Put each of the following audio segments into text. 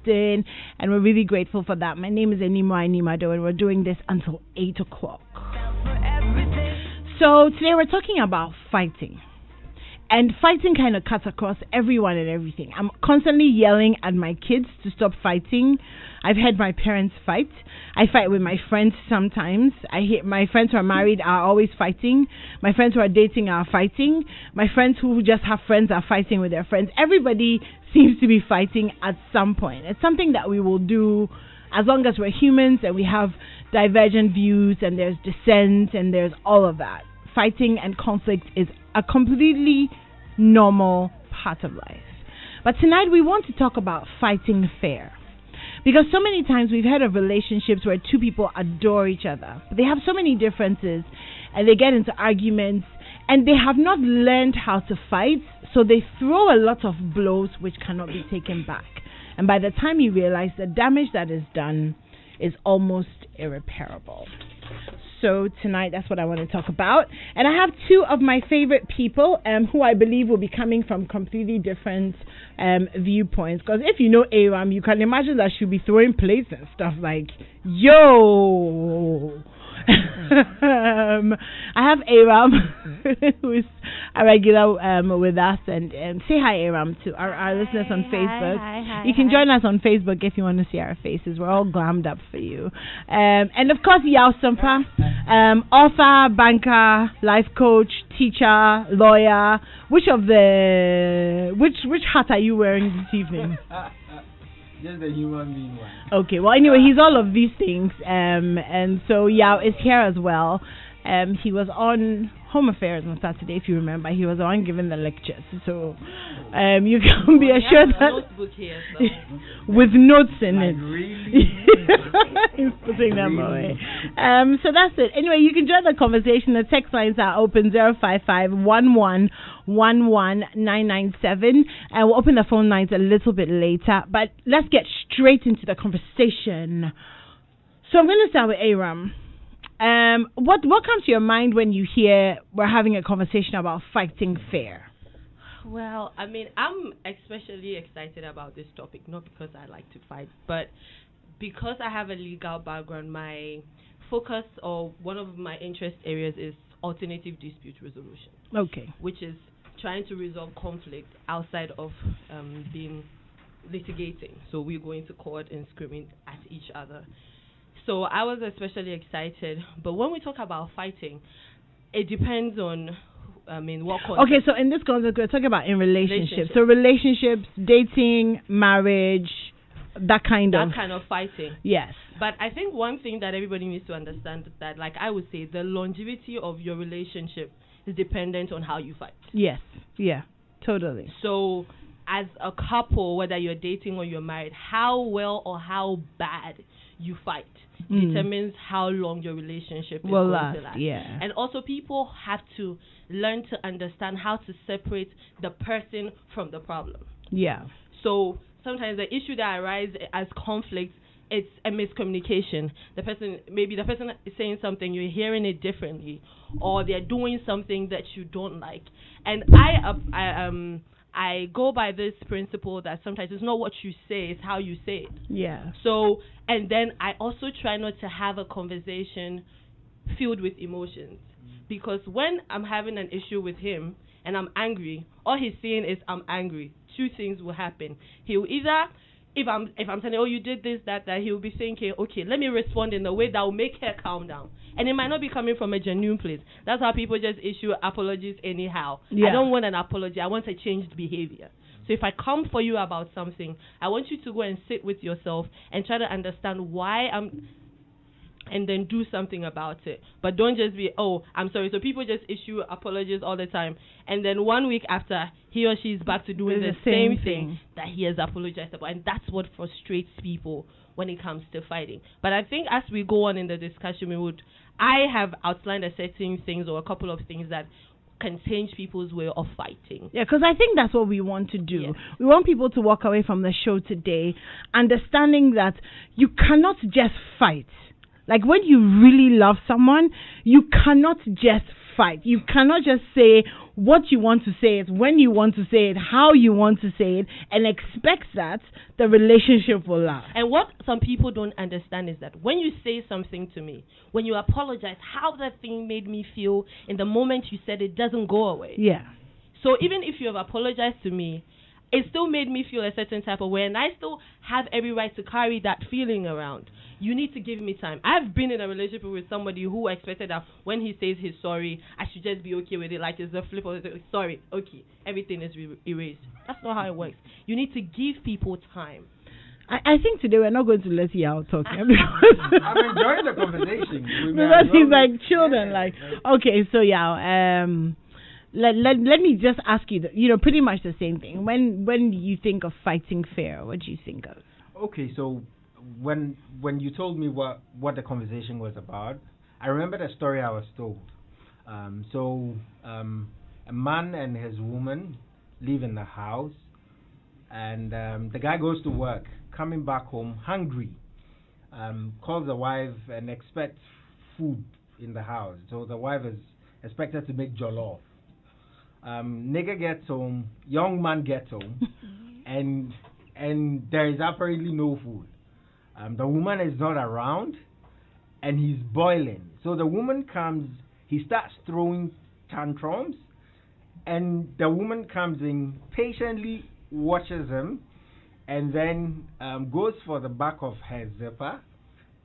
in, and we're really grateful for that. My name is Animwaa Anim-Addo, and we're doing this until 8 o'clock. So today we're talking about fighting. And fighting kind of cuts across everyone and everything. I'm constantly yelling at my kids to stop fighting. I've had my parents fight. I fight with my friends sometimes. My friends who are married are always fighting. My friends who are dating are fighting. My friends who just have friends are fighting with their friends. Everybody seems to be fighting at some point. It's something that we will do as long as we're humans and we have divergent views and there's dissent and there's all of that. Fighting and conflict is a completely normal part of life. But tonight we want to talk about fighting fair. Because so many times we've heard of relationships where two people adore each other, but they have so many differences and they get into arguments and they have not learned how to fight, so they throw a lot of blows which cannot be taken back. And by the time you realize the damage that is done is almost irreparable. So tonight, that's what I want to talk about. And I have two of my favorite people who I believe will be coming from completely different viewpoints. Because if you know Aram, you can imagine that she'll be throwing plates and stuff like, yo! I have Aram, who is a regular with us, and say hi, Aram, to our listeners on Facebook. Hi, you can join us on Facebook if you want to see our faces. We're all glammed up for you. And of course, Yao Sumpa, author, banker, life coach, teacher, lawyer. Which hat are you wearing this evening? Just the human being one. Okay, well, anyway, he's all of these things, and so Yao is here as well. He was on Home Affairs on Saturday, if you remember. He was the one giving the lectures, so you can be assured that notebook here, so. with notes in Like it. really? He's putting them away. So that's it. Anyway, you can join the conversation. The text lines are open 055-11-11997, and we'll open the phone lines a little bit later. But let's get straight into the conversation. So I'm going to start with Aram. What comes to your mind when you hear we're having a conversation about fighting fair? Well, I mean, I'm especially excited about this topic, not because I like to fight, but because I have a legal background. My focus, or one of my interest areas, is alternative dispute resolution. Okay. Which is trying to resolve conflict outside of being litigating. So we're going to court and screaming at each other. So I was especially excited. But when we talk about fighting, it depends on, what context. Okay, so in this context, we're talking about in relationships. So relationships, dating, marriage, that kind of fighting. Yes. But I think one thing that everybody needs to understand is that, like I would say, the longevity of your relationship is dependent on how you fight. Yes. Yeah, totally. So as a couple, whether you're dating or you're married, how well or how bad you fight determines how long your relationship is going to last. Yeah. And also, people have to learn to understand how to separate the person from the problem. Yeah. So sometimes the issue that arises as conflict, it's a miscommunication. Maybe the person is saying something, you're hearing it differently, or they're doing something that you don't like. And I go by this principle that sometimes it's not what you say, it's how you say it. Yeah. So, and then I also try not to have a conversation filled with emotions. Because when I'm having an issue with him and I'm angry, all he's saying is I'm angry. Two things will happen. He'll either, if I'm saying, oh, you did this, that, he'll be thinking, okay, let me respond in a way that will make her calm down. And it might not be coming from a genuine place. That's how people just issue apologies anyhow. Yeah. I don't want an apology. I want a changed behavior. So if I come for you about something, I want you to go and sit with yourself and try to understand why and then do something about it. But don't just be, oh, I'm sorry. So people just issue apologies all the time. And then 1 week after, he or she is back to doing the same thing that he has apologized about. And that's what frustrates people when it comes to fighting. But I think as we go on in the discussion, I have outlined a certain things or a couple of things that can change people's way of fighting. Yeah, because I think that's what we want to do. Yes. We want people to walk away from the show today understanding that you cannot just fight. Like when you really love someone, you cannot just fight. You cannot just say what you want to say it, when you want to say it, how you want to say it, and expect that the relationship will last. And what some people don't understand is that when you say something to me, when you apologize, how that thing made me feel in the moment you said it doesn't go away. Yeah. So even if you have apologized to me, it still made me feel a certain type of way, and I still have every right to carry that feeling around. You need to give me time. I've been in a relationship with somebody who expected that when he says he's sorry, I should just be okay with it, like it's a flip of the sorry, okay, everything is erased. That's not how it works. You need to give people time. I think today we're not going to let you out talking. I'm enjoying the conversation. Because he's like children, like, okay, so yeah, let me just ask you, pretty much the same thing. When you think of fighting fair, what do you think of? Okay, so when you told me what the conversation was about, I remember the story I was told. A man and his woman live in the house, and the guy goes to work, coming back home hungry, calls the wife and expects food in the house. So the wife is expected to make jollof. Nigga gets home, young man gets home, and there is apparently no food. The woman is not around, and he's boiling. So the woman comes, he starts throwing tantrums, and the woman comes in, patiently watches him, and then goes for the back of her zipper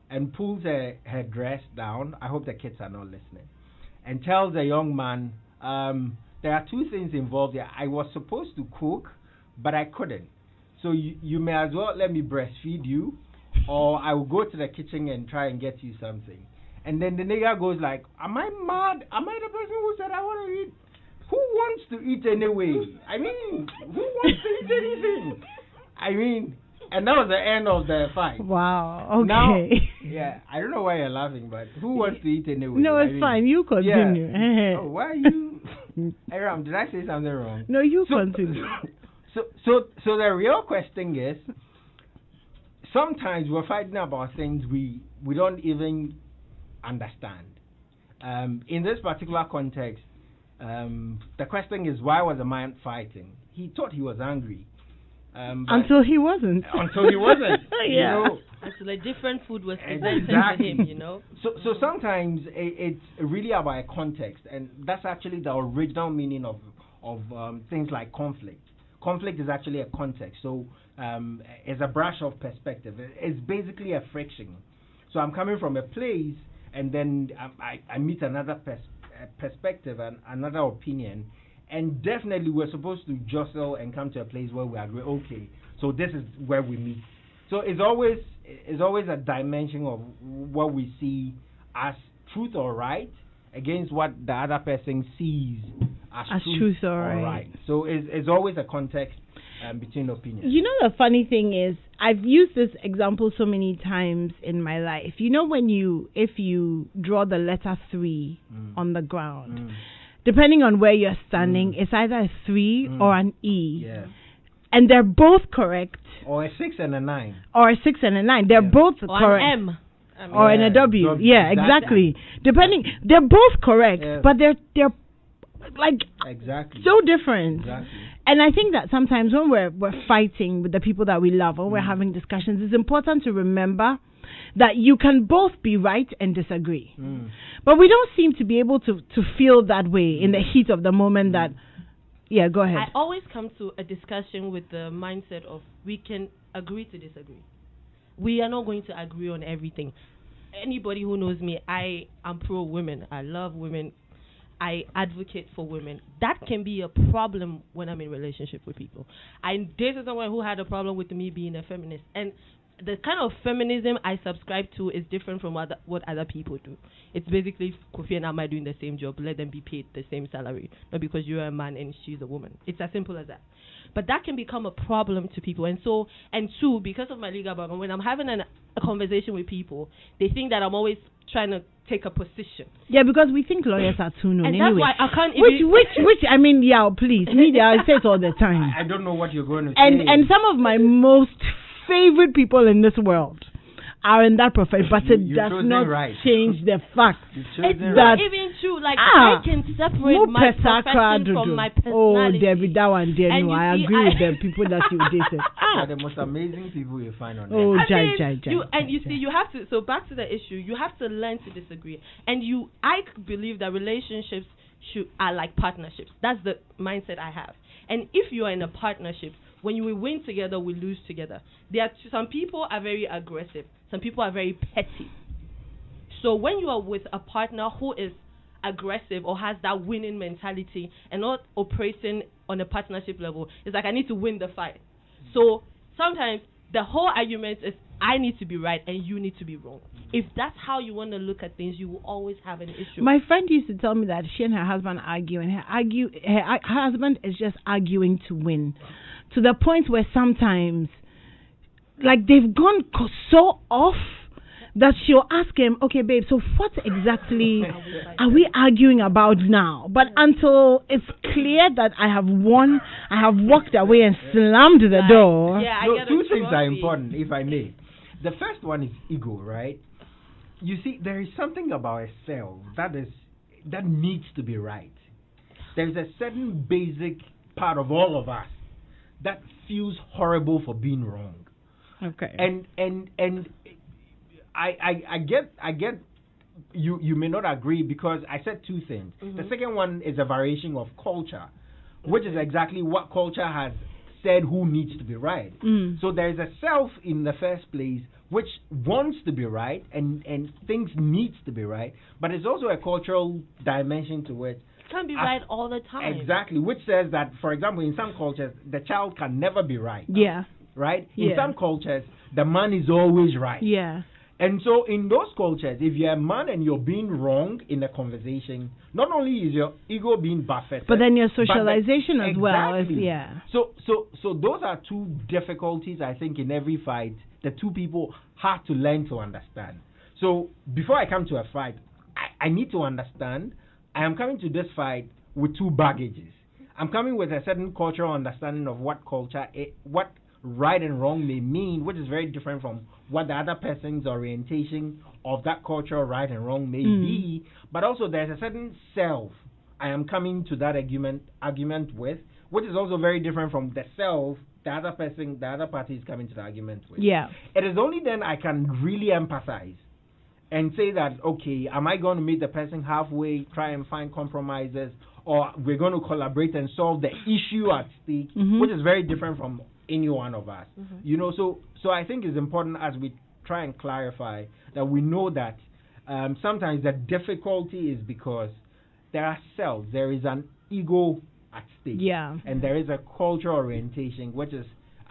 and pulls her dress down. I hope the kids are not listening. And tells the young man, there are two things involved here. I was supposed to cook, but I couldn't. So you may as well let me breastfeed you, or I will go to the kitchen and try and get you something. And then the nigga goes like, am I mad? Am I the person who said I want to eat? Who wants to eat anyway? I mean, who wants to eat anything? I mean, and that was the end of the fight. Wow, okay. Now, yeah, I don't know why you're laughing, but who wants to eat anyway? No, it's fine. You continue. Yeah. Oh, why are you... Aram, did I say something wrong? No, you continue. So the real question is, sometimes we're fighting about things we don't even understand. In this particular context, the question is, why was the man fighting? He thought he was angry. Until he wasn't. Until he wasn't. Yeah. Until a different food was presented to him, So sometimes it's really about a context, and that's actually the original meaning of things like conflict. Conflict is actually a context. So it's a brush of perspective. It's basically a friction. So I'm coming from a place, and then I meet another perspective and another opinion. And definitely we're supposed to jostle and come to a place where we agree, okay, so this is where we meet. So it's always a dimension of what we see as truth or right against what the other person sees as truth or right. So it's always a context between opinions. You know, the funny thing is, I've used this example so many times in my life. You know, if you draw the letter 3 on the ground, depending on where you're standing, it's either a 3 or an E. Yeah. And they're both correct. Or a 6 and a 9. Or a 6 and a 9. They're both or correct. An M. Or in a W. Yeah, exactly. Depending, they're both correct, but they're like so different. Exactly. And I think that sometimes when we're fighting with the people that we love, or we're having discussions, it's important to remember that you can both be right and disagree. But we don't seem to be able to feel that way in the heat of the moment that, yeah, go ahead. I always come to a discussion with the mindset of we can agree to disagree. We are not going to agree on everything. Anybody who knows me, I am pro-women. I love women. I advocate for women. That can be a problem when I'm in relationship with people. I dated someone who had a problem with me being a feminist. And the kind of feminism I subscribe to is different from what other people do. It's basically Kofi and Amma doing the same job. Let them be paid the same salary. Not because you're a man and she's a woman. It's as simple as that. But that can become a problem to people. And two, because of my legal background, when I'm having a conversation with people, they think that I'm always trying to take a position. Yeah, because we think lawyers are too known anyway. That's why I can't which I mean, yeah, please. Media, I say it all the time. I don't know what you're going to say. And some of my most favorite people in this world are in that profession, but it does not change the fact it's that not even true. Like I can separate my profession from my personality. Oh, Debbie, that one, dear. No, I agree with the people that you dated. The most amazing people you find on oh, Jai. You see, you have to. So back to the issue, you have to learn to disagree. And I believe that relationships are like partnerships. That's the mindset I have. And if you are in a partnership, when we win together, we lose together. Some people are very aggressive. Some people are very petty. So when you are with a partner who is aggressive or has that winning mentality and not operating on a partnership level, it's like I need to win the fight. So sometimes the whole argument is I need to be right and you need to be wrong. If that's how you want to look at things, you will always have an issue. My friend used to tell me that she and her husband argue, and her husband is just arguing to win, to the point where sometimes, like, they've gone so off that she'll ask him, okay, babe, so what exactly are we arguing about now? But until it's clear that I have won, I have walked away and slammed the door. Yeah, two things are important, if I may. The first one is ego, right? You see, there is something about a self that needs to be right. There's a certain basic part of all of us that feels horrible for being wrong. Okay. And I get you may not agree because I said two things. Mm-hmm. The second one is a variation of culture, which is exactly what culture has said who needs to be right. So there is a self in the first place which wants to be right and things needs to be right, but it's also a cultural dimension to it. It can't be right all the time. Exactly, which says that, for example, in some cultures, the child can never be right. Yeah. Right? Yeah. In some cultures, the man is always right. Yeah. And so in those cultures, if you're a man and you're being wrong in a conversation, not only is your ego being buffeted, but then your socialization as exactly. well. Yeah. So those are two difficulties, I think, in every fight the two people have to learn to understand. So before I come to a fight, I need to understand I am coming to this fight with two baggages. I'm coming with a certain cultural understanding of what what right and wrong may mean, which is very different from what the other person's orientation of that cultural right and wrong may be. But also there's a certain self I am coming to that argument with, which is also very different from the self the other party is coming to the argument with. Yeah. It is only then I can really empathize and say that, okay, am I going to meet the person halfway, try and find compromises, or we're going to collaborate and solve the issue at stake, which is very different from any one of us. You know, so I think it's important as we try and clarify that we know that sometimes the difficulty is because there are selves, there is an ego at stake. Yeah. And there is a cultural orientation which is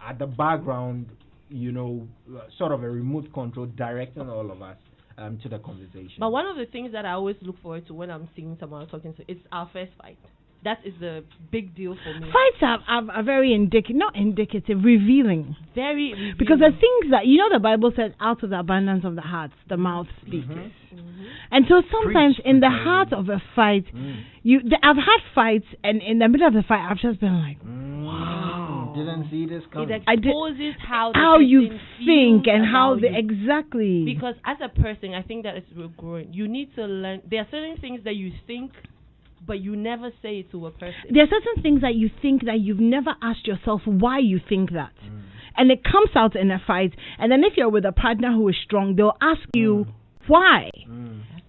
at the background, you know, sort of a remote control directing all of us to the conversation. But one of the things that I always look forward to when I'm seeing someone I'm talking to is our first fight. That is the big deal for me. Fights are very revealing. Very revealing. Because the things that, you know, the Bible says, out of the abundance of the heart, the mouth speaks. And so sometimes in the heart of a fight, I've had fights, and in the middle of the fight, I've just been like, wow. Didn't see this coming. It exposes how you think and how exactly. Because as a person, I think that it's growing. You need to learn. There are certain things that you think, but you never say it to a person. There are certain things that you think that you've never asked yourself why you think that. And it comes out in a fight. And then if you're with a partner who is strong, they'll ask you why.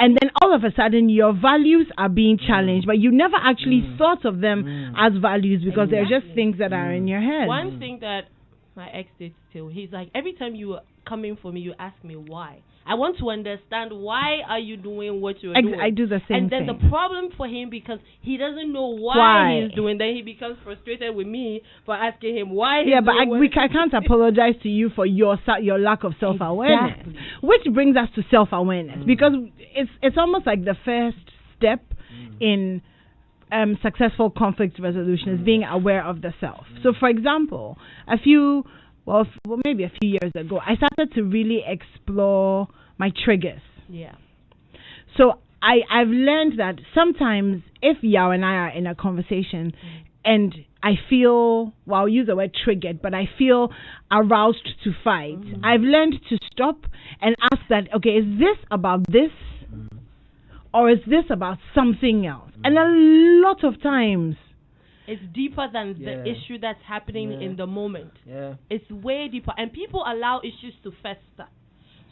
And then all of a sudden your values are being challenged, but you never actually thought of them as values because they're just things that are in your head. One thing that my ex did still, he's like, every time you are coming for me, you ask me why. I want to understand why are you doing what you're doing. I do the same thing. And then the problem for him, because he doesn't know why he's doing, then he becomes frustrated with me for asking him why he's doing I can't apologize to you for your lack of self-awareness. Exactly. Which brings us to self-awareness, because it's almost like the first step in successful conflict resolution is being aware of the self. So, for example, maybe a few years ago, I started to really explore my triggers. Yeah. So I've learned that sometimes if Yao and I are in a conversation and I feel, well, I'll use the word triggered, but I feel aroused to fight. I've learned to stop and ask that, okay, is this about this or is this about something else? And a lot of times, it's deeper than the issue that's happening in the moment. It's way deeper. And people allow issues to fester.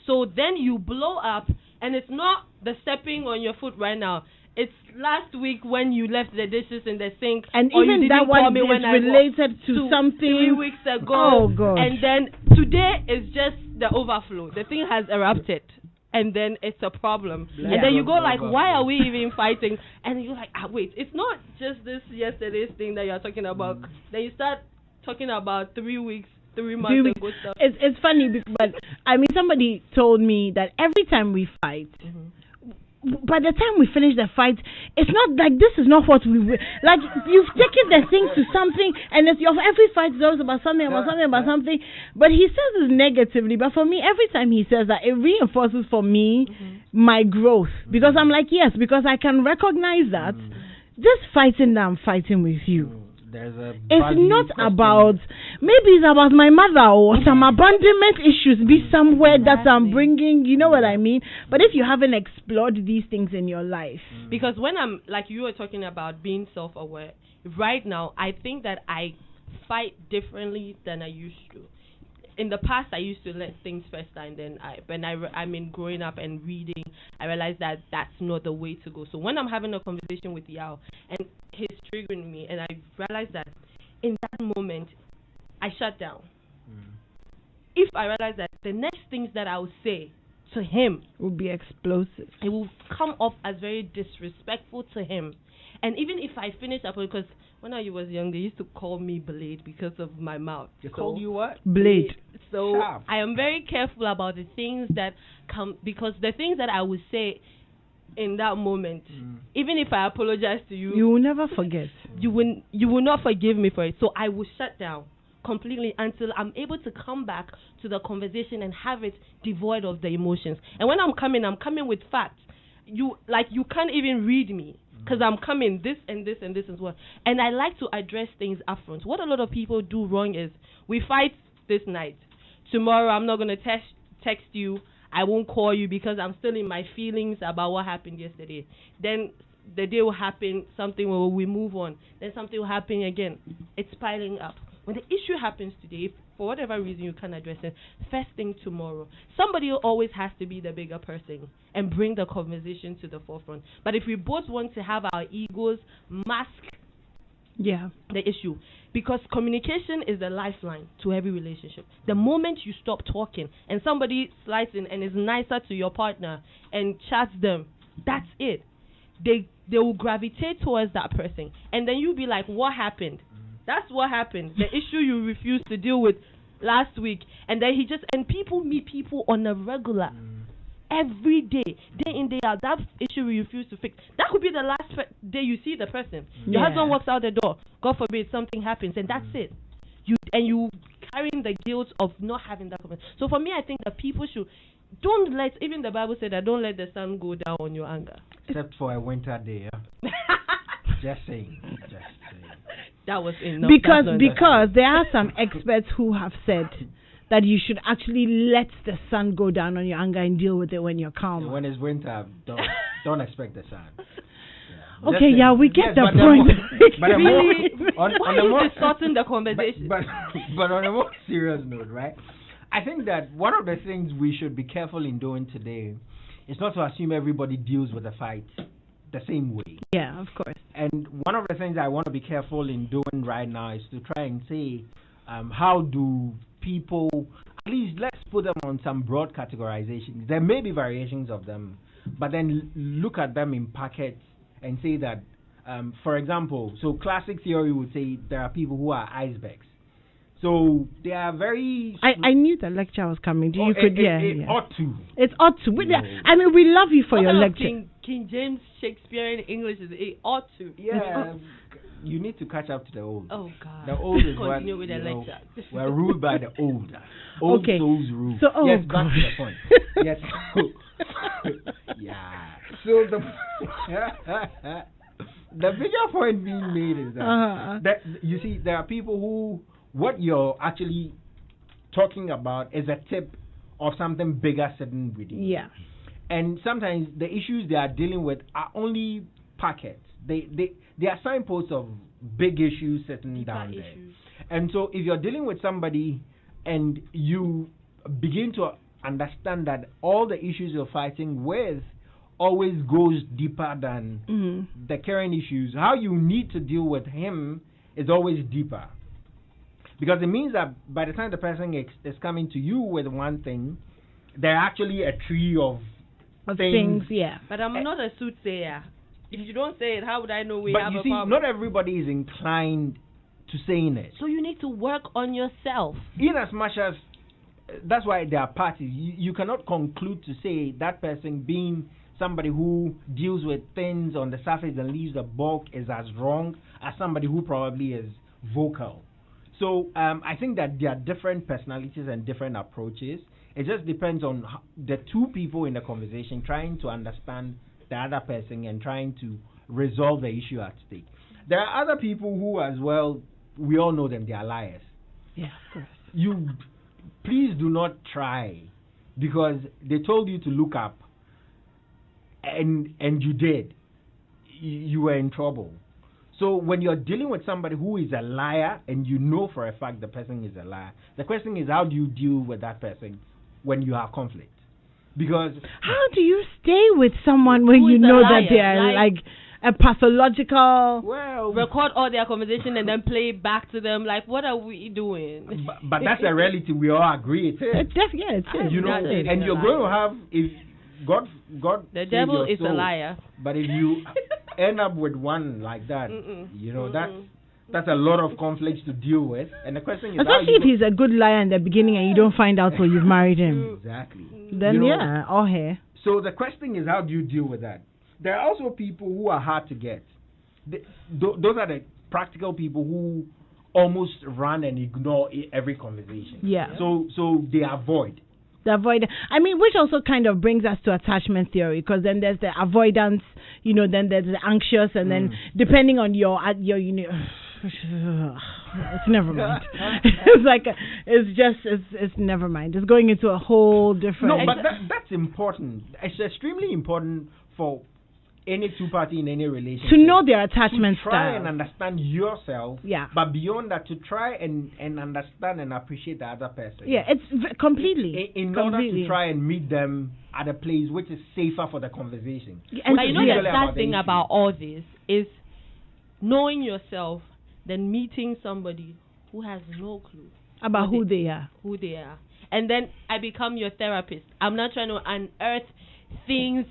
So then you blow up, and it's not the stepping on your foot right now. It's last week when you left the dishes in the sink. And or even you that didn't call one me is when related I to something. 3 weeks ago. Oh, God. And then today is just the overflow. The thing has erupted. And then it's a problem. And then you go like, why are we even fighting? And you're like, wait, it's not just this yesterday's thing that you're talking about. Then you start talking about 3 weeks, 3 months ago stuff. It's funny, but I mean, somebody told me that every time we fight, by the time we finish the fight, it's not like this is not what we like. You've taken the thing to something, and it's every fight is always about something, something. But he says it negatively. But for me, every time he says that, it reinforces for me my growth, because I'm like, yes, because I can recognize that this fighting that I'm fighting with you. It's not about, maybe it's about my mother or some abandonment issues be somewhere that I'm bringing, you know what I mean? But if you haven't explored these things in your life. Because when I'm, like you were talking about being self-aware, right now, I think that I fight differently than I used to. In the past, I used to let things fester, and then growing up and reading, I realized that that's not the way to go. So when I'm having a conversation with Yao, and he's triggering me, and I realized that in that moment, I shut down. If I realize that the next things that I will say to him will be explosive, it will come off as very disrespectful to him. And even if I finish up, because when I was young, they used to call me Blade because of my mouth. They called you what? Blade. So sharp. I am very careful about the things that come, because the things that I would say in that moment, even if I apologize to you, you will never forget. You will not forgive me for it. So I will shut down completely until I'm able to come back to the conversation and have it devoid of the emotions. And when I'm coming with facts. You can't even read me. Because I'm coming this and this and this as well. And I like to address things upfront. What a lot of people do wrong is, we fight this night. Tomorrow I'm not going to text you. I won't call you because I'm still in my feelings about what happened yesterday. Then the day will happen, we move on. Then something will happen again. It's piling up. When the issue happens today, if for whatever reason you can't address it, first thing tomorrow, somebody always has to be the bigger person and bring the conversation to the forefront. But if we both want to have our egos mask the issue, because communication is the lifeline to every relationship. The moment you stop talking and somebody slides in and is nicer to your partner and chats them, that's it. They will gravitate towards that person. And then you'll be like, what happened? That's what happened. The issue you refused to deal with last week. And then people meet people on a regular. Every day, day in, day out. That issue you refuse to fix. That could be the last day you see the person. Your husband walks out the door. God forbid something happens. And that's it. You carrying the guilt of not having that conversation. So for me, I think that people should, even the Bible said that don't let the sun go down on your anger. Except for a winter day. Just saying. That was enough. Because there are some experts who have said that you should actually let the sun go down on your anger and deal with it when you're calm. When it's winter, don't expect the sun. Okay, we get the point. Why are you distorting the conversation? But on a more serious note, right? I think that one of the things we should be careful in doing today is not to assume everybody deals with a fight the same way. Yeah, of course. And one of the things I want to be careful in doing right now is to try and say, how do people, at least let's put them on some broad categorizations. There may be variations of them, but then look at them in packets and say that, for example, so classic theory would say there are people who are icebergs. So they are very. I knew the lecture was coming. It ought to. It's ought to. I mean, we love you for your lecture. King James Shakespearean English is it ought to. Yeah, you need to catch up to the old. Oh God. The old is what with the lecture. We're ruled by the old. Old okay. souls rule. So, yes, God. back to the point. Yes. the bigger point being made is that you see, there are people who what you're actually talking about is a tip of something bigger sitting within. Yeah. And sometimes the issues they are dealing with are only packets. They are signposts of big issues sitting down there. And so if you're dealing with somebody and you begin to understand that all the issues you're fighting with always goes deeper than the current issues, how you need to deal with him is always deeper. Because it means that by the time the person is coming to you with one thing, they're actually a tree of things. Yeah. But I'm not a soothsayer. If you don't say it, how would I know we have a problem? But you see, not everybody is inclined to saying it. So you need to work on yourself. In as much as, that's why there are parties. You cannot conclude to say that person being somebody who deals with things on the surface and leaves the bulk is as wrong as somebody who probably is vocal. So I think that there are different personalities and different approaches. It just depends on the two people in the conversation trying to understand the other person and trying to resolve the issue at stake. There are other people who as well, we all know them, they are liars. Yeah, of course. You please do not try, because they told you to look up and you did. You were in trouble. So when you're dealing with somebody who is a liar and you know for a fact the person is a liar, the question is, how do you deal with that person when you have conflict? Because how do you stay with someone when you know that they are like a pathological? Well, record all their conversation and then play it back to them. Like, what are we doing? But that's a reality we all agree it is. Yeah, it is. You know, and you're going to have, if God, the devil is soul, a liar. But if you end up with one like that, you know, that's a lot of conflicts to deal with. And the question is, especially if he's a good liar in the beginning and you don't find out till you've married him. Exactly. Then you know, all hair. So the question is, how do you deal with that? There are also people who are hard to get. Those are the practical people who almost run and ignore every conversation. Yeah. So they avoid. I mean, which also kind of brings us to attachment theory, because then there's the avoidance, you know, then there's the anxious, and then depending on your you know, it's never mind. It's like it's never mind. It's going into a whole different. No, but that's important. It's extremely important for any two-party in any relationship to know their attachment to try and understand yourself. Yeah. But beyond that, to try and understand and appreciate the other person. Yeah, it's completely. In order to try and meet them at a place which is safer for the conversation. And you know the sad thing about all this is knowing yourself, then meeting somebody who has no clue about who they are. And then I become your therapist. I'm not trying to unearth things.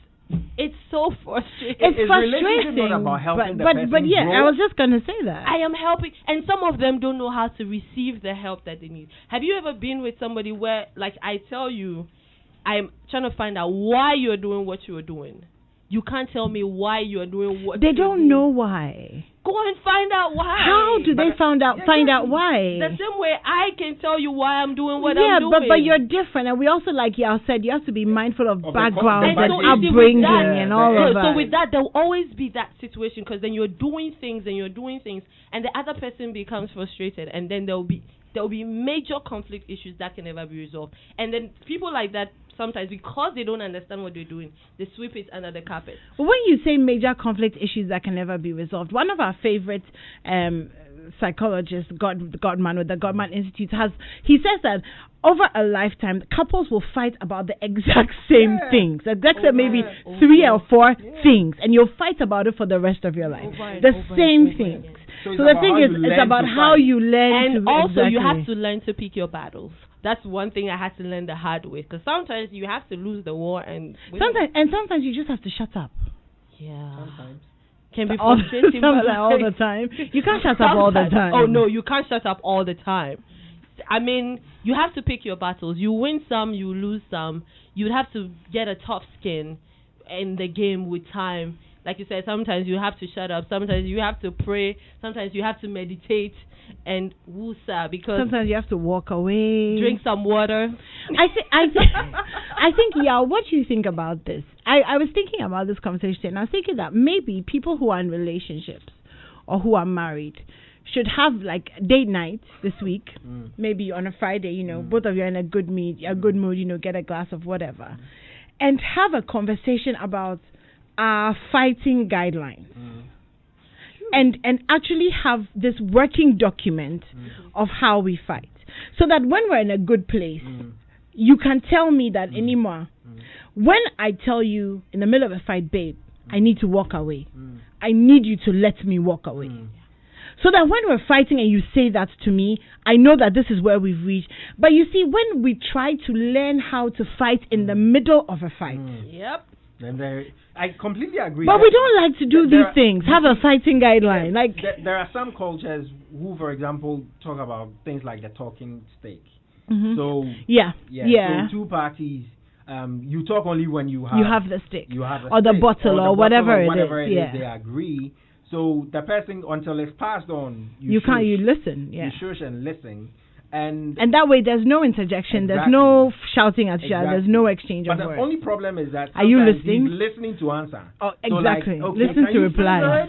It's so frustrating. It's frustrating. Not about helping but yeah, grow. I was just gonna say that. I am helping, and some of them don't know how to receive the help that they need. Have you ever been with somebody where, like, I tell you, I'm trying to find out why you're doing what you're doing. You can't tell me why you're doing what they don't know why. Go and find out why. How do they find out why? The same way I can tell you why I'm doing what I'm doing. Yeah, but you're different, and we also, like y'all said, you have to be mindful of background and so upbringing and all of that. So with that, there'll always be that situation, because then you're doing things, and the other person becomes frustrated, and then there'll be major conflict issues that can never be resolved. And then people like that, sometimes, because they don't understand what they're doing, they sweep it under the carpet. But when you say major conflict issues that can never be resolved, one of our favorite psychologists, Gottman, with the Gottman Institute, he says that over a lifetime, couples will fight about the exact same things. Let's say maybe 3 or 4 things, and you'll fight about it for the rest of your life. The same things. So the thing is, it's about how you learn. And also, you have to learn to pick your battles. That's one thing I had to learn the hard way. Because sometimes you have to lose the war, and sometimes you just have to shut up. Yeah. Sometimes. Can be frustrating, but all the time. You can't shut up all the time. Oh no, you can't shut up all the time. I mean, you have to pick your battles. You win some, you lose some. You have to get a tough skin in the game with time. Like you said, sometimes you have to shut up. Sometimes you have to pray. Sometimes you have to meditate and woosa, because sometimes you have to walk away, drink some water. I think, yeah, what do you think about this? I was thinking about this conversation, and I was thinking that maybe people who are in relationships or who are married should have like date night this week, maybe on a Friday, you know, both of you are in a good mood, you know, get a glass of whatever, and have a conversation about fighting guidelines. And actually have this working document of how we fight, so that when we're in a good place, you can tell me that anymore. When I tell you in the middle of a fight, babe, I need to walk away. I need you to let me walk away. So that when we're fighting and you say that to me, I know that this is where we've reached. But you see, when we try to learn how to fight in the middle of a fight, then I completely agree. But we don't like to do these things. Have a fighting guideline. Like there are some cultures who, for example, talk about things like the talking stick. So so two parties. You talk only when you have the stick, or the bottle, or whatever it is. They agree. So the person, until it's passed on, you listen. Yeah. You shush and listen. And that way, there's no interjection. There's no shouting at each other. There's no exchange of words. But the only problem is that are you listening? He's listening to answer. Oh, exactly. So like, listen to reply.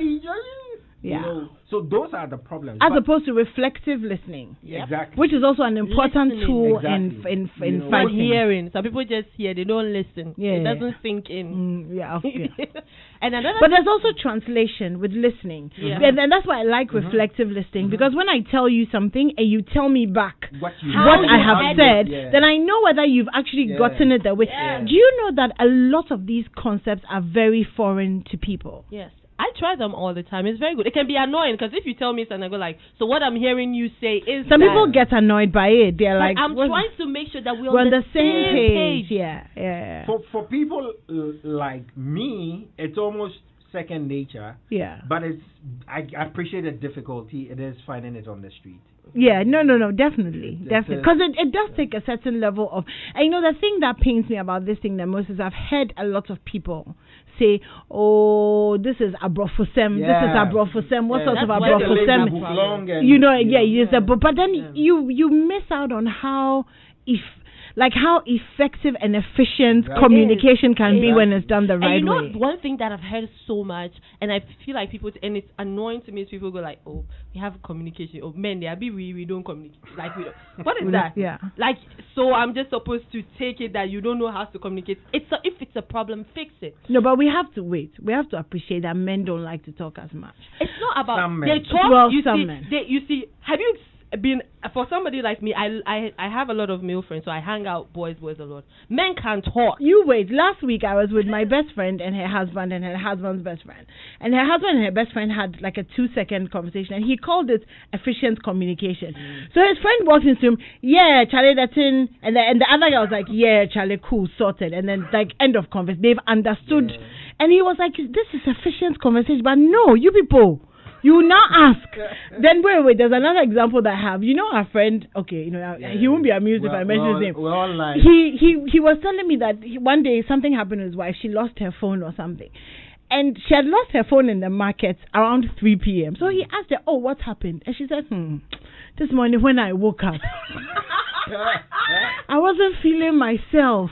You know, so those are the problems. As opposed to reflective listening. Exactly. Which is also an important tool in fighting. Hearing. Some people just hear, they don't listen. It doesn't sink in. But there's also translation with listening. And that's why I like reflective listening, because when I tell you something and you tell me back what I have said, then I know whether you've actually gotten it that way. Do you know that a lot of these concepts are very foreign to people? Yes. I try them all the time. It's very good. It can be annoying because if you tell me something, I go like, so what I'm hearing you say is some people get annoyed by it. They're like, I'm trying to make sure that we're on the same page. Yeah. For people like me, it's almost second nature. Yeah. But I appreciate the difficulty. It is finding it on the street. Yeah, no, definitely. Because it does take a certain level of... And you know, the thing that pains me about this thing the most is I've heard a lot of people say, oh, this is abrofosem, this is abrofosem, what sort of abrofosem? You know, but then you miss out on how effective and efficient communication can be when it's done the right way. One thing that I've heard so much, and I feel like people, and it's annoying to me, is people go like, oh, we have communication. Oh, men, we don't communicate. Like, what is that? Yeah. Like, so I'm just supposed to take it that you don't know how to communicate. If it's a problem, fix it. No, but we have to wait. We have to appreciate that men don't like to talk as much. It's not about some men. They talk. Well, men. You see, have you been, for somebody like me, I have a lot of male friends, so I hang out boys a lot. Men can't talk. You wait. Last week I was with my best friend and her husband and her husband's best friend, and her husband and her best friend had like a 2-second conversation, and he called it efficient communication. So his friend walked into him, Charlie, that's in, and the other guy was like, Charlie, cool, sorted, and then like end of conversation. They've understood, and he was like, this is efficient conversation, but no, you people. You now ask. Then wait. There's another example that I have. You know our friend. Okay, you know he won't be amused if I mention his name. We're all lying. He was telling me that one day something happened to his wife. She lost her phone or something, and she had lost her phone in the market around 3 p.m. So he asked her, "Oh, what happened?" And she said, "This morning when I woke up, I wasn't feeling myself.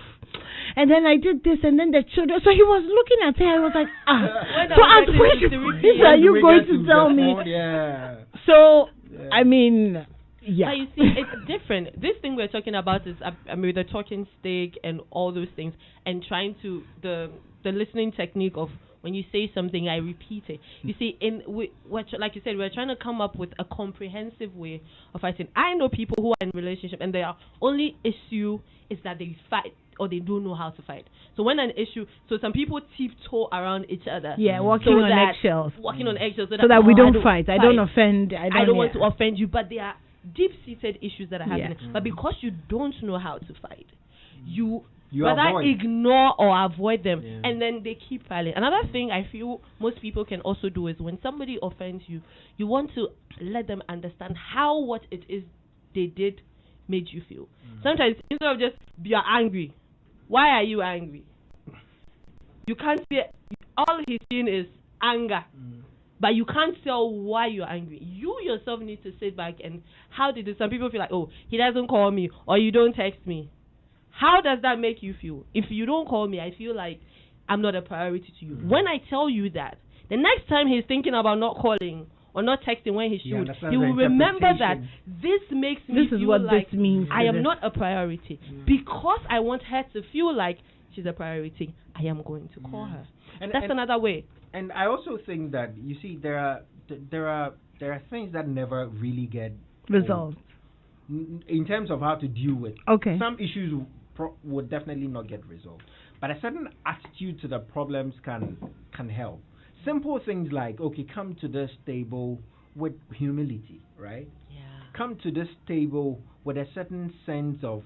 And then I did this, and then the children." So he was looking at her. I was like, So at which point are you going to tell me? So I mean, But you see, it's different. This thing we're talking about is, the talking stick and all those things, and trying to the listening technique of when you say something, I repeat it. You see, like you said, we're trying to come up with a comprehensive way of fighting. I know people who are in relationship, and their only issue is that they fight, or they don't know how to fight. So when an issue, so some people tiptoe around each other. Yeah, walking on eggshells. So that we don't fight. I don't offend. I don't want to offend you, but there are deep-seated issues that are happening. But because you don't know how to fight, you rather ignore or avoid them, and then they keep fighting. Another thing I feel most people can also do is when somebody offends you, you want to let them understand how what it is they did made you feel. Sometimes instead of just you're angry, why are you angry? You can't say, all he's seeing is anger, but you can't tell why you're angry. You yourself need to sit back and how did it? Some people feel like, oh, he doesn't call me, or you don't text me. How does that make you feel? If you don't call me, I feel like I'm not a priority to you. When I tell you that, the next time he's thinking about not calling or not texting when he should, he will remember that this makes me this is feel what like this means. I am not a priority. Because I want her to feel like she's a priority, I am going to call her. And that's another way. And I also think that, you see, there are things that never really get resolved in terms of how to deal with. Okay. Some issues would definitely not get resolved, but a certain attitude to the problems can help. Simple things like, okay, come to this table with humility, right? Yeah. Come to this table with a certain sense of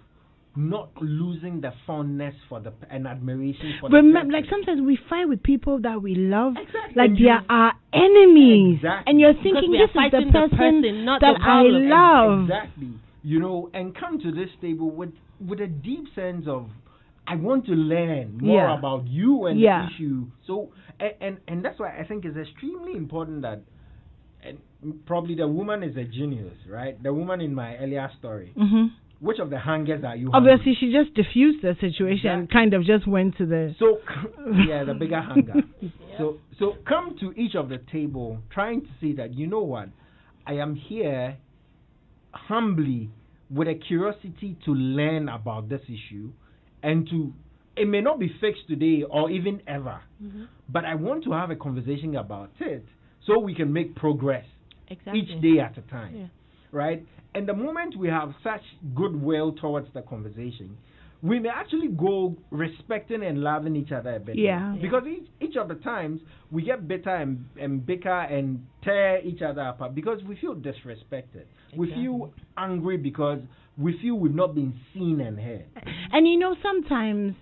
not losing the fondness for and admiration for the person. Like sometimes we fight with people that we love, exactly. like they are our enemies, exactly. and you're thinking this is the person not that the I love. Exactly. You know, and come to this table with a deep sense of, I want to learn more about you and the issue. So, and that's why I think it's extremely important that, and probably the woman is a genius, right? The woman in my earlier story. Mm-hmm. Which of the hangers are you? Obviously, she just diffused the situation and kind of just went to the... So, the bigger hanger. So come to each of the table trying to see that, you know what, I am here humbly with a curiosity to learn about this issue and it may not be fixed today or even ever, but I want to have a conversation about it so we can make progress each day at a time, right? And the moment we have such goodwill towards the conversation, we may actually go respecting and loving each other a bit. Yeah. Because each of the times we get bitter and bicker and tear each other apart because we feel disrespected. We feel angry because we feel we've not been seen and heard. And you know, sometimes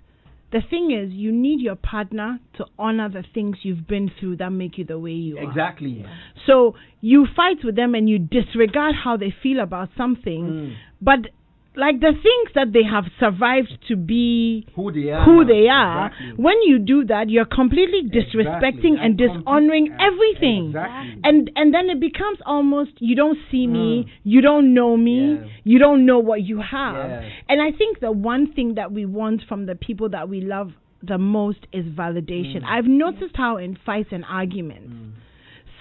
the thing is, you need your partner to honor the things you've been through that make you the way you are. Exactly. So you fight with them and you disregard how they feel about something, but like the things that they have survived to be who they are. Exactly. When you do that, you're completely disrespecting and dishonoring everything. Exactly. And then it becomes almost, you don't see me, you don't know me, you don't know what you have. And I think the one thing that we want from the people that we love the most is validation. I've noticed how in fights and arguments,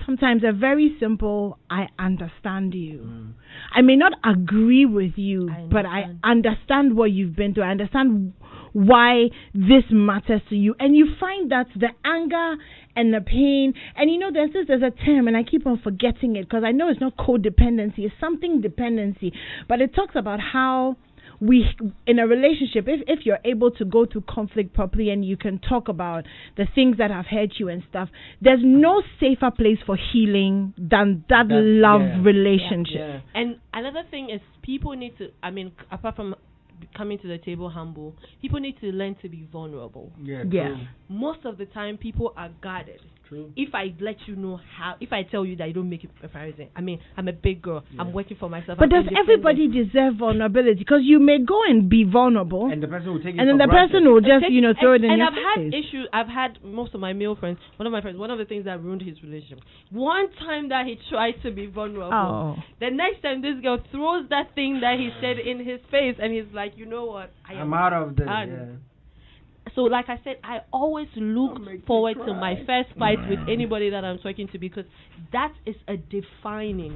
sometimes a very simple, I understand you. I may not agree with you, but I understand what you've been through. I understand why this matters to you. And you find that the anger and the pain, and you know, there's a term, and I keep on forgetting it because I know it's not codependency, it's something dependency, but it talks about how we, in a relationship, if you're able to go through conflict properly and you can talk about the things that have hurt you and stuff, there's no safer place for healing than that love relationship. And another thing is, people need to, I mean, apart from coming to the table humble, people need to learn to be vulnerable. Most of the time, people are guarded. True. If I let you know how, if I tell you that you don't make it a priority, I mean, I'm a big girl, I'm working for myself. But does everybody deserve vulnerability? Because you may go and be vulnerable, and the person will take it, and then the person will just, throw it in your face. And I've had issues. I've had most of my male friends. One of the things that ruined his relationship. One time that he tried to be vulnerable, the next time this girl throws that thing that he said in his face, and he's like, you know what? I'm out of this. So, like I said, I always look forward to my first fight with anybody that I'm talking to, because that is a defining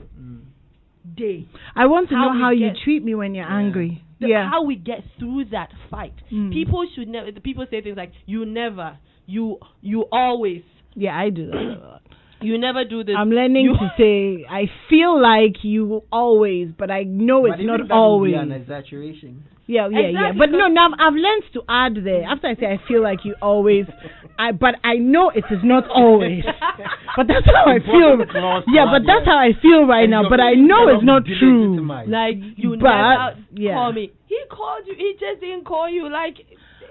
day. I want to know how you treat me when you're angry. How we get through that fight. People should never. People say things like, "You never," "You always." Yeah, I do that a lot. You never do this. I'm learning to say, I feel like you always, but I know it's not always. An exaggeration. Yeah. But no, now I've learned to add there. After I say I feel like you always, but I know it is not always. But that's how I feel. Yeah, but that's how I feel right now. But I know it's not true. Like, you never call me. He called you. He just didn't call you. Like,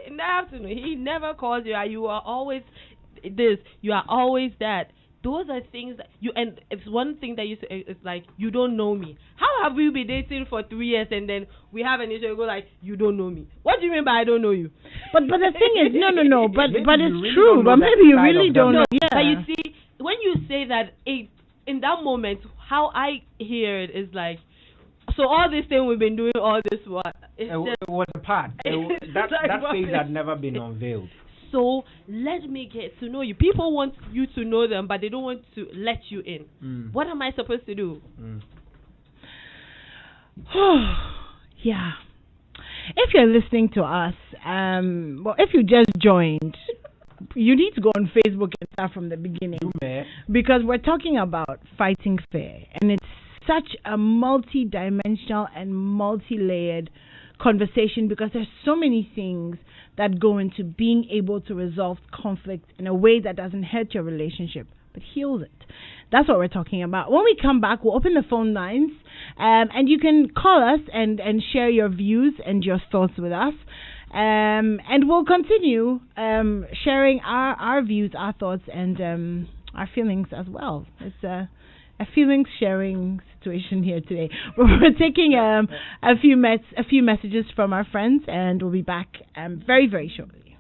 in the afternoon, he never called you. You are always this. You are always that. Those are things that you, and it's one thing that you say, it's like, you don't know me. How have we been dating for 3 years and then we have an issue, you go like, you don't know me? What do you mean by I don't know you? But the thing is, no, but it's true, but maybe you really don't know. Yeah. But you see, when you say that, in that moment, how I hear it is like, So all this thing we've been doing, all this what? It was a part. That phase had never been unveiled. So let me get to know you. People want you to know them, but they don't want to let you in. What am I supposed to do? Yeah. If you're listening to us, well, if you just joined, you need to go on Facebook and start from the beginning. Because we're talking about fighting fair. And it's such a multi-dimensional and multi-layered conversation because there's so many things that go into being able to resolve conflict in a way that doesn't hurt your relationship but heals it. That's what we're talking about. When we come back, we'll open the phone lines and you can call us and share your views and your thoughts with us. And we'll continue sharing our views, our thoughts, and our feelings as well. It's a feelings sharing situation here today. We're taking a few messages from our friends, and we'll be back very, very shortly.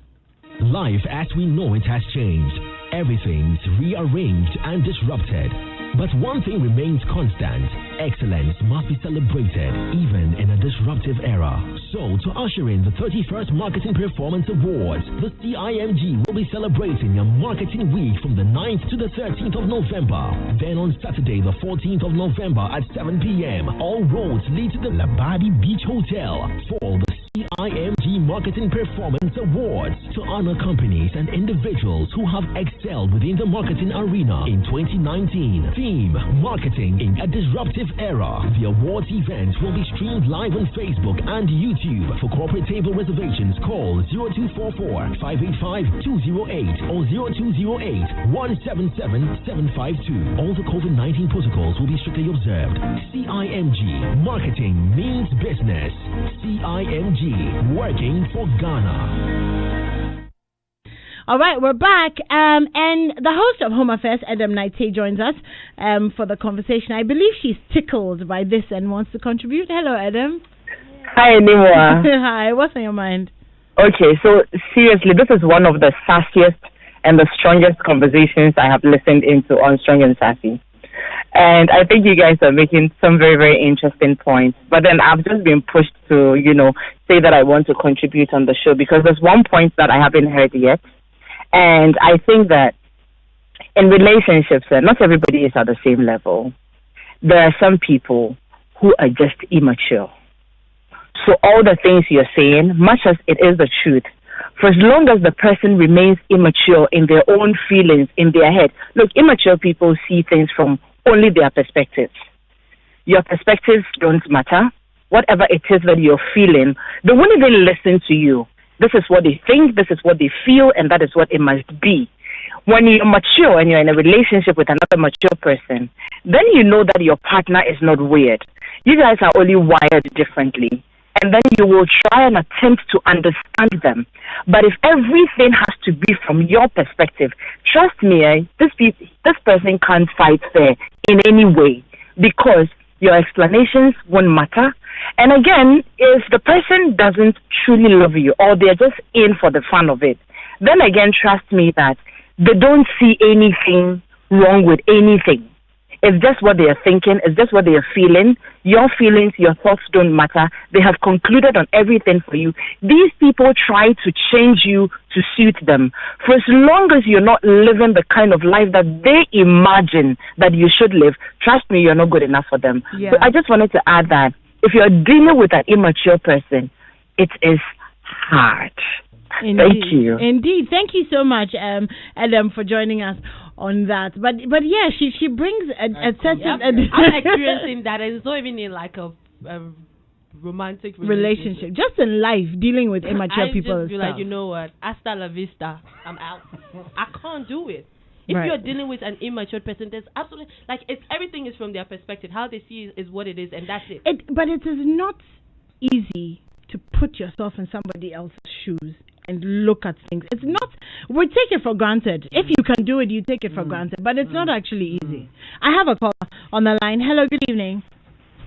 Life as we know it has changed. Everything's rearranged and disrupted. But one thing remains constant. Excellence must be celebrated, even in a disruptive era. So, to usher in the 31st Marketing Performance Awards, the CIMG will be celebrating a marketing week from the 9th to the 13th of November. Then on Saturday, the 14th of November at 7 p.m., all roads lead to the Labadi Beach Hotel for the CIMG Marketing Performance Awards to honor companies and individuals who have excelled within the marketing arena in 2019. Theme: Marketing in a Disruptive Era. The awards event will be streamed live on Facebook and YouTube. For corporate table reservations, call 0244-585-208 or 0208-177-752. All the COVID-19 protocols will be strictly observed. CIMG. Marketing means business. CIMG. Working for Ghana. All right, we're back, and the host of Home Affairs, Adam Naite, joins us for the conversation. I believe she's tickled by this and wants to contribute. Hello, Adam. Hi, Animwaa. Hi, what's on your mind? Okay, so seriously, this is one of the sassiest and the strongest conversations I have listened into on Strong and Sassy. And I think you guys are making some very, very interesting points. But then I've just been pushed to, say that I want to contribute on the show because there's one point that I haven't heard yet. And I think that in relationships, not everybody is at the same level. There are some people who are just immature. So all the things you're saying, much as it is the truth, for as long as the person remains immature in their own feelings, in their head. Look, immature people see things from only their perspectives. Your perspectives don't matter. Whatever it is that you're feeling, they won't even listen to you. This is what they think, this is what they feel, and that is what it must be. When you're mature and you're in a relationship with another mature person, then you know that your partner is not weird. You guys are only wired differently. And then you will try and attempt to understand them. But if everything has to be from your perspective, trust me, this person can't fight fair in any way because your explanations won't matter. And again, if the person doesn't truly love you or they're just in for the fun of it, then again, trust me that they don't see anything wrong with anything. It's just what they are thinking. It's just what they are feeling. Your feelings, your thoughts don't matter. They have concluded on everything for you. These people try to change you to suit them. For as long as you're not living the kind of life that they imagine that you should live, trust me, you're not good enough for them. Yeah. So I just wanted to add that if you're dealing with an immature person, it is hard. Indeed. Thank you. Indeed. Thank you so much, Adam, for joining us on that. But yeah, she brings a certain... I'm experiencing that. It's not even in like a romantic relationship. Just in life, dealing with immature people. I just be like, you know what? Hasta la vista. I'm out. I can't do it. If you're dealing with an immature person, there's absolutely... everything is from their perspective. How they see it is what it is, and that's it. But it is not easy to put yourself in somebody else's shoes and look at things. It's not, we take it for granted. If you can do it, you take it for granted. But it's not actually easy. I have a call on the line. Hello, good evening.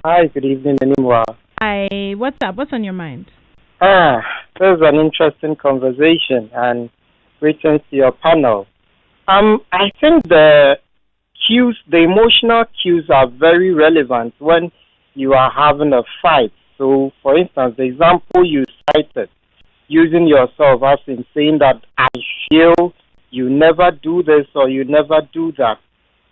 Hi, good evening, Animwaa. Hi, what's up? What's on your mind? This is an interesting conversation, and greetings to your panel. I think the emotional cues are very relevant when you are having a fight. So, for instance, the example you cited, using yourself as in saying that I feel you never do this or you never do that,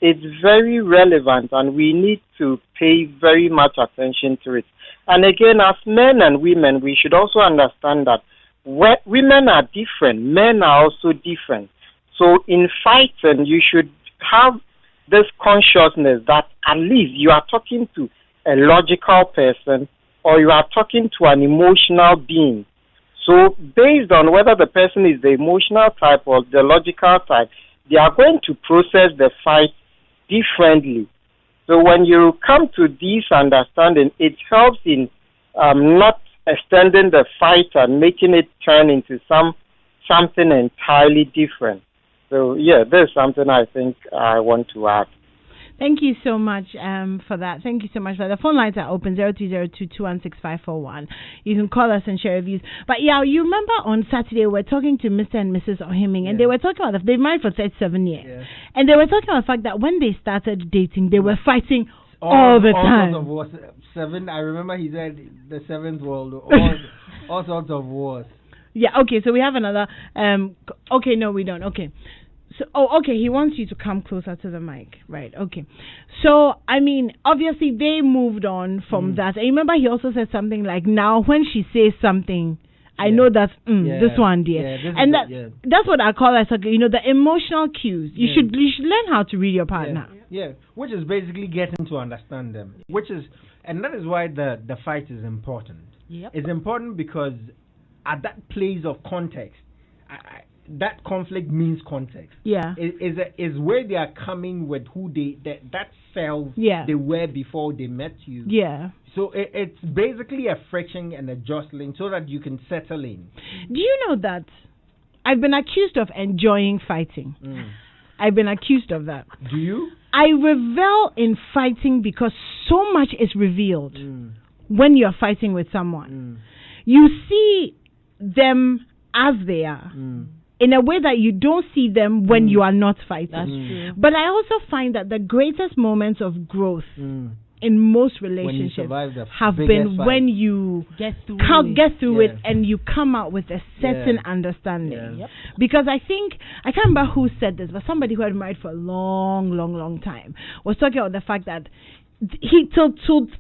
it's very relevant and we need to pay very much attention to it. And again, as men and women, we should also understand that women are different, men are also different. So in fighting, you should have this consciousness that at least you are talking to a logical person or you are talking to an emotional being. So based on whether the person is the emotional type or the logical type, they are going to process the fight differently. So when you come to this understanding, it helps in not extending the fight and making it turn into something entirely different. So yeah, there's something I think I want to add. Thank you so much for that. Thank you so much for that. The phone lines are open, 0202216541. You can call us and share your views. But yeah, you remember on Saturday we were talking to Mr. and Mrs. Ohiming, and they were talking about they've married for 37 years. And they were talking about the fact that when they started dating, they were fighting all the time. All sorts of wars. I remember he said the seventh world, all sorts of wars. Yeah, okay, so we have another, okay, no, we don't, okay. So, okay, he wants you to come closer to the mic, right, okay. So, I mean, obviously they moved on from that. And remember he also said something like, now when she says something, I know that, this one, dear. And that's what I call as, the emotional cues. You should learn how to read your partner. Yeah, which is basically getting to understand them. And that is why the fight is important. Yep. It's important because at that place of context, that conflict means context. Yeah, is where they are coming with who that self they were before they met you. Yeah. So it's basically a friction and a jostling so that you can settle in. Do you know that I've been accused of enjoying fighting? I've been accused of that. Do you? I revel in fighting because so much is revealed when you're fighting with someone. You see them as they are. In a way that you don't see them when you are not fighting. That's true. But I also find that the greatest moments of growth in most relationships have been when you get through it and you come out with a certain understanding. Yep. Because I think, I can't remember who said this, but somebody who had married for a long, long, long time was talking about the fact that he till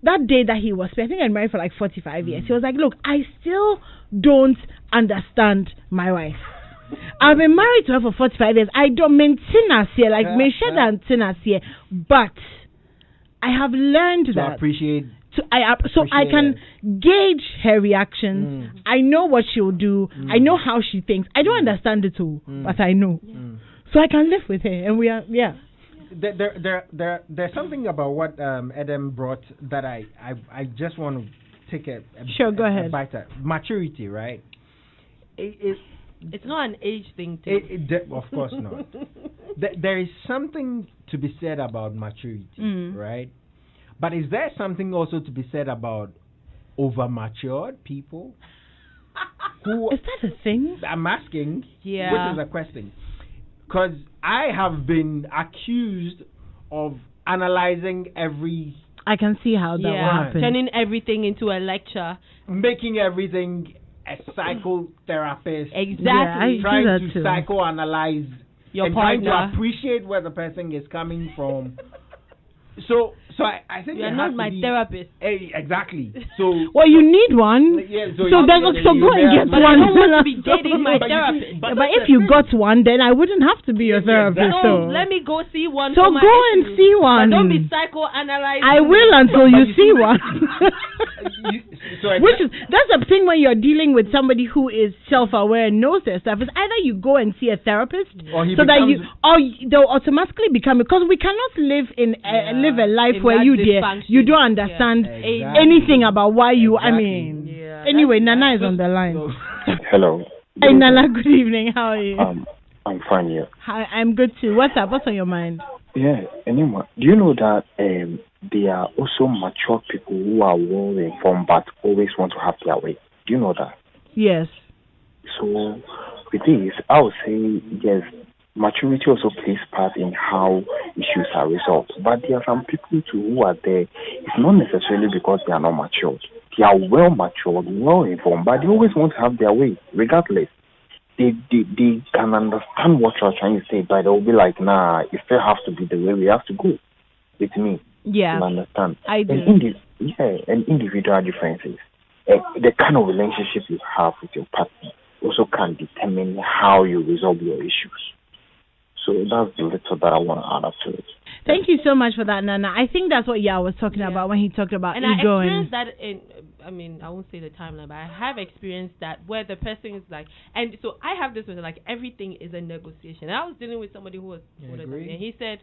that day that he was, I think I married for like 45 years. He was like, look, I still don't understand my wife. I've been married to her for 45 years. I don't maintain us here, like here, but I have learned that appreciate. I can gauge her reactions. I know what she'll do. I know how she thinks. I don't understand it all, but I know. So I can live with her, and we are There's something about what Adam brought that I just want to take a go ahead. Bite at. Maturity, right? It's not an age thing, too. Of course not. There is something to be said about maturity, right? But is there something also to be said about over-matured people? Is that a thing? I'm asking, which is a question. Because I have been accused of analyzing every... I can see how that happens. Turning everything into a lecture. Making everything... a psychotherapist, exactly, trying to psychoanalyze your partner, trying to appreciate where the person is coming from. So I think you're not my therapist. Exactly. So well, you need one. So go and get one. I don't want to be dating my therapist. But if you got one, then I wouldn't have to be your therapist. So let me go see one. So go and see one. But don't be psychoanalyzing. I will until you see one. That's the thing when you're dealing with somebody who is self-aware and knows their stuff. Is either you go and see a therapist, or they'll automatically become, because we cannot live a life where you don't understand anything about why you. I mean, anyway, Nana is on the line. Hello. Hey Nana, good evening. How are you? I'm fine. Yeah. Hi, I'm good too. What's up? What's on your mind? Yeah. Anyway, do you know that there are also mature people who are well informed but always want to have their way? Do you know that? Yes. So with this, I would say yes. maturity also plays part in how issues are resolved. But there are some people too who are there. It's not necessarily because they are not matured. They are well matured, well informed, but they always want to have their way, regardless. They can understand what you're trying to say, but they'll be like, nah, it still has to be the way we have to go. With me. Yeah. You understand? I do. And individual differences. The kind of relationship you have with your partner also can determine how you resolve your issues. So that's the little that I want to add up to it. Thank you so much for that, Nana. I think that's what Yao was talking about when he talked about and ego. I experienced that in, I mean, I won't say the timeline, but I have experienced that where the person is like, and so I have this with like everything is a negotiation. And I was dealing with somebody who was older than me, and he said,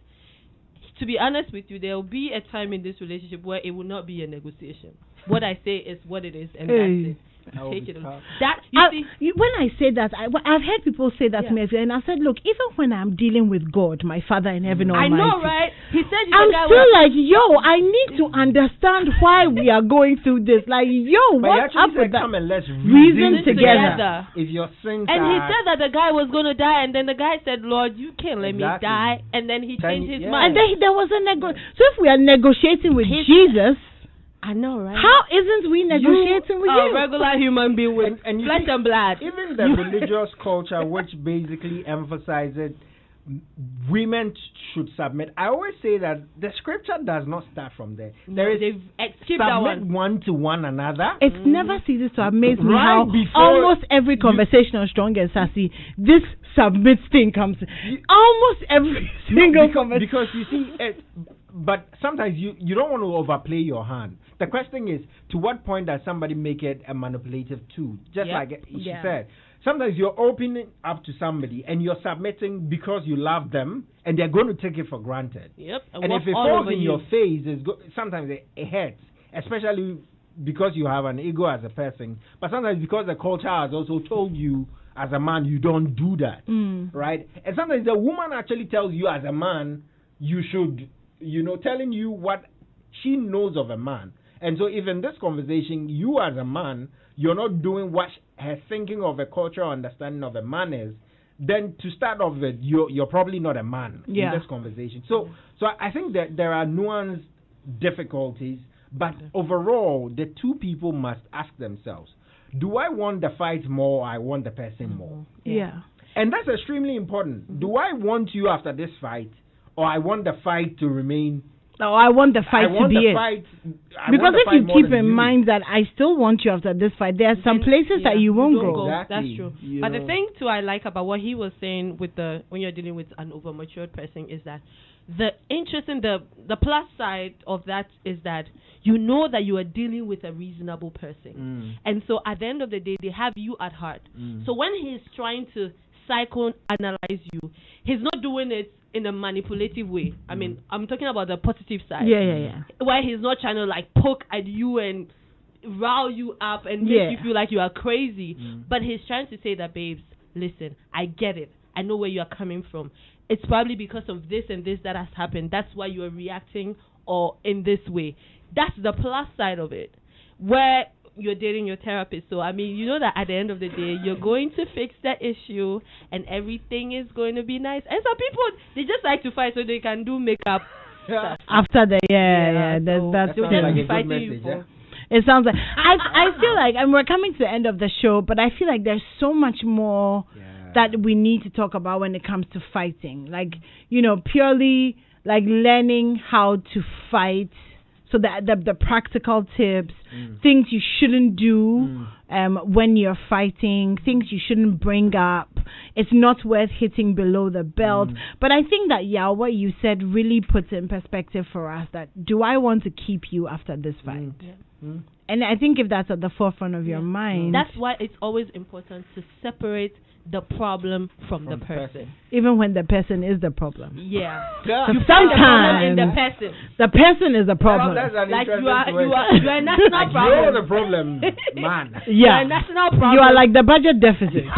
to be honest with you, there will be a time in this relationship where it will not be a negotiation. What I say is what it is, and that's it. Take it. That when I say that, I've heard people say that to me, and I said, look, even when I'm dealing with God, my Father in heaven Almighty, I know, right? He said, I'm still like, I need to understand why we are going through this. Like, what's up with that? Come and let's reason together. If your sins and he said that the guy was going to die, and then the guy said, Lord, you can't let me die, and then he changed his mind. And then there was a So if we are negotiating with Jesus, I know, right? How isn't we negotiating with you? A regular human being with and flesh and blood. Even the religious culture, which basically emphasizes women should submit. I always say that the scripture does not start from there. There is submit one to one another. It never ceases to amaze me how almost every conversation on Strong and Sassy, this submit thing comes. Almost every single conversation. Because you see, but sometimes you don't want to overplay your hand. The question is, to what point does somebody make it a manipulative tool? Just like she said. Sometimes you're opening up to somebody and you're submitting because you love them and they're going to take it for granted. Yep. And if it falls in your face, sometimes it hurts, especially because you have an ego as a person. But sometimes because the culture has also told you as a man, you don't do that. Right? And sometimes the woman actually tells you as a man, you should, telling you what she knows of a man. And so if in this conversation, you as a man, you're not doing what her thinking of a cultural understanding of a man is, then to start off with, you're probably not a man in this conversation. So I think that there are nuanced difficulties, but overall, the two people must ask themselves, do I want the fight more or I want the person more? Yeah. And that's extremely important. Do I want you after this fight or I want the fight to remain? No, I want the fight to be it. Because if you keep in mind that I still want you after this fight, there are some places that you won't go. Exactly. That's true. But the thing too I like about what he was saying with when you're dealing with an over-matured person is that the interesting, the plus side of that is that you know that you are dealing with a reasonable person. And so at the end of the day, they have you at heart. So when he's trying to psychoanalyze you, he's not doing it in a manipulative way. I mean, I'm talking about the positive side. Yeah. Where he's not trying to like poke at you and rile you up and make you feel like you are crazy. But he's trying to say that, babes, listen, I get it. I know where you are coming from. It's probably because of this and this that has happened. That's why you are reacting or in this way. That's the plus side of it. Where you're dating your therapist. So, I mean, you know that at the end of the day, you're going to fix that issue and everything is going to be nice. And some people, they just like to fight so they can do makeup stuff. After the, That sounds like a good message, It sounds like, I feel like, and we're coming to the end of the show, but I feel like there's so much more that we need to talk about when it comes to fighting. Like, purely like learning how to fight. So the practical tips, things you shouldn't do when you're fighting, things you shouldn't bring up. It's not worth hitting below the belt. But I think that, what you said really puts in perspective for us that, do I want to keep you after this fight? And I think if that's at the forefront of your mind. That's why it's always important to separate the problem from the person. Even when the person is the problem. Yeah. Sometimes the person is the problem. Like you are a national problem. You're the problem, man. You are a national problem. You are like the budget deficit.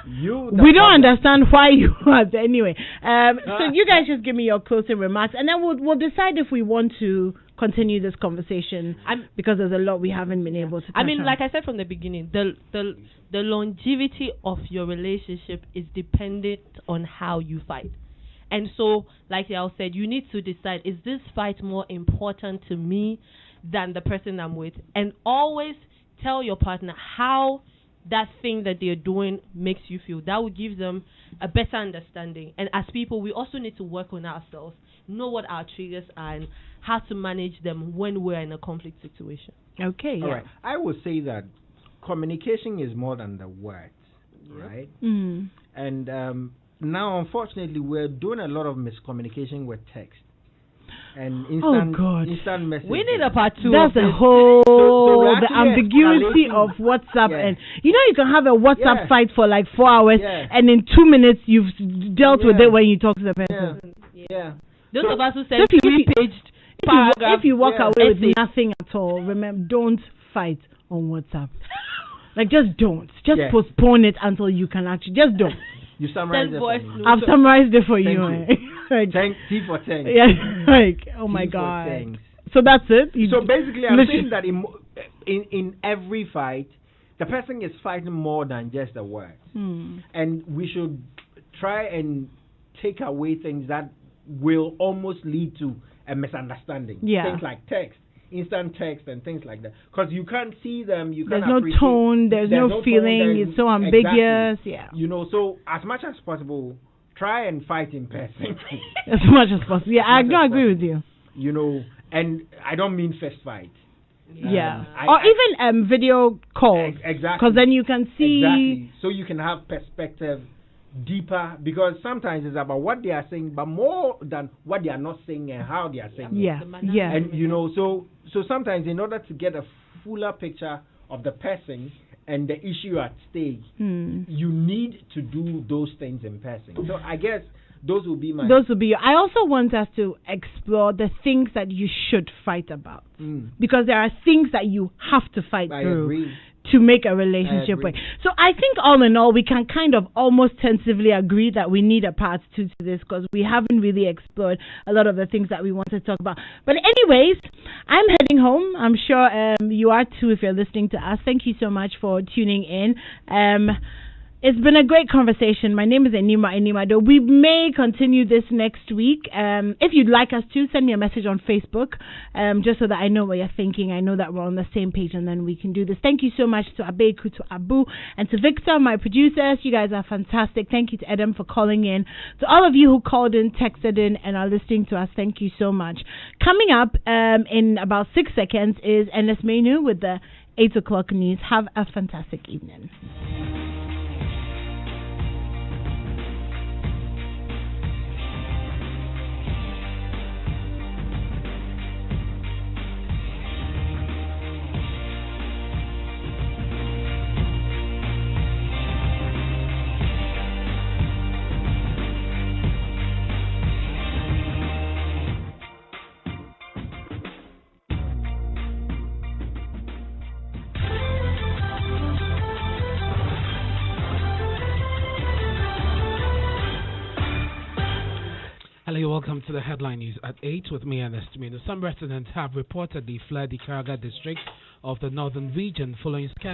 We don't understand why you are. Anyway, so you guys just give me your closing remarks, and then we'll decide if we want to continue this conversation because there's a lot we haven't been able to touch on. Like I said from the beginning, the longevity of your relationship is dependent on how you fight. And so, like y'all said, you need to decide, is this fight more important to me than the person I'm with? And always tell your partner how that thing that they're doing makes you feel. That will give them a better understanding. And as people, we also need to work on ourselves, know what our triggers are and how to manage them when we're in a conflict situation. Okay, All right. I would say that communication is more than the words, right? Mm. And now, unfortunately, we're doing a lot of miscommunication with text. And instant messaging. We need a part 2. That's the whole the ambiguity of WhatsApp, and you can have a WhatsApp fight for like 4 hours, and in 2 minutes you've dealt with it when you talk to the person. Those of us who send 3-paged paragraphs. If you walk away with nothing at all, remember, don't fight on WhatsApp. Like, just don't. Just postpone it until you can actually. Just don't. You summarized it for me. I've summarized it for you. Like, T for 10. Yeah, like, oh my God. So that's it? So basically, I'm saying that in every fight, the person is fighting more than just the words. And we should try and take away things that will almost lead to a misunderstanding. Things like text. Instant text and things like that, because you can't see them. There's no tone. There's no feeling. It's so ambiguous. Exactly. So as much as possible, try and fight in person. As much as possible. I agree with you. And I don't mean fist fight. Or even video calls. Exactly. Because then you can see. Exactly. So you can have perspective deeper, because sometimes it's about what they are saying, but more than what they are not saying and how they are saying it. And so sometimes in order to get a fuller picture of the person and the issue at stake, you need to do those things in person. So I guess those will be I also want us to explore the things that you should fight about, because there are things that you have to fight through to make a relationship work. So I think all in all, we can kind of almost tentatively agree that we need a part 2 to this, because we haven't really explored a lot of the things that we want to talk about. But anyways, I'm heading home. I'm sure you are too if you're listening to us. Thank you so much for tuning in. It's been a great conversation. My name is Animwaa Anim-Addo. We may continue this next week. If you'd like us to, send me a message on Facebook, just so that I know what you're thinking. I know that we're on the same page, and then we can do this. Thank you so much to Abeku, to Abu, and to Victor, my producers. You guys are fantastic. Thank you to Adam for calling in. To all of you who called in, texted in, and are listening to us, thank you so much. Coming up in about 6 seconds is Ernest Menu with the 8 o'clock news. Have a fantastic evening. Hello, welcome to the headline news at 8 with me, Ernest Minu. Some residents have reportedly fled the Karaga district of the northern region following scam